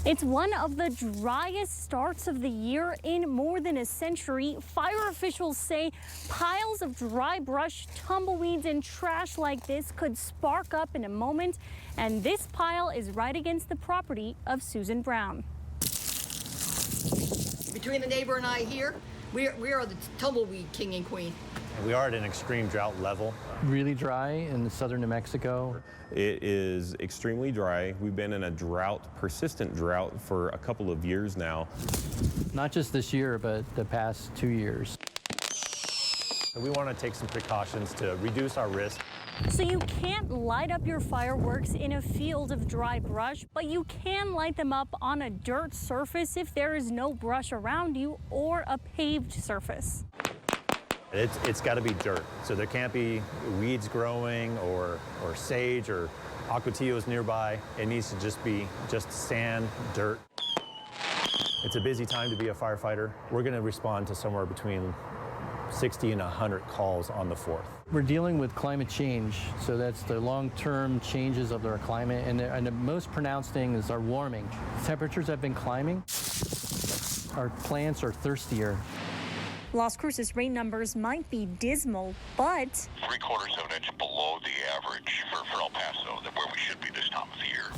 It's one of the driest starts of the year in more than a century. Fire officials say piles of dry brush, tumbleweeds, and trash like this could spark up in a moment. And this pile is right against the property of Susan Brown. Between the neighbor and I here, we are the tumbleweed king and queen. We are at an extreme drought level. Really dry in southern New Mexico. It is extremely dry. We've been in a drought, persistent drought, for a couple of years now. Not just this year, but the past 2 years. We want to take some precautions to reduce our risk. So you can't light up your fireworks in a field of dry brush, but you can light them up on a dirt surface if there is no brush around you or a paved surface. It's got to be dirt, so there can't be weeds growing or sage or aquatillos nearby. It needs to just be sand, dirt. It's a busy time to be a firefighter. We're going to respond to somewhere between 60 and 100 calls on the 4th. We're dealing with climate change, so that's the long-term changes of our climate, and the most pronounced thing is our warming. Temperatures have been climbing. Our plants are thirstier. Las Cruces rain numbers might be dismal, but 3/4 of an inch below the average for El Paso, where we should be this time of the year.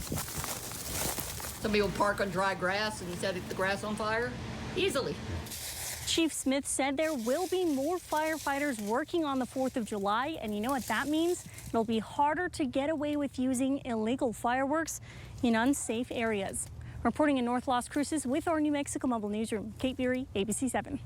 Some people park on dry grass and set the grass on fire easily. Chief Smith said there will be more firefighters working on the 4th of July, and you know what that means? It'll be harder to get away with using illegal fireworks in unsafe areas. Reporting in North Las Cruces with our New Mexico Mobile Newsroom, Kate Beery, ABC 7.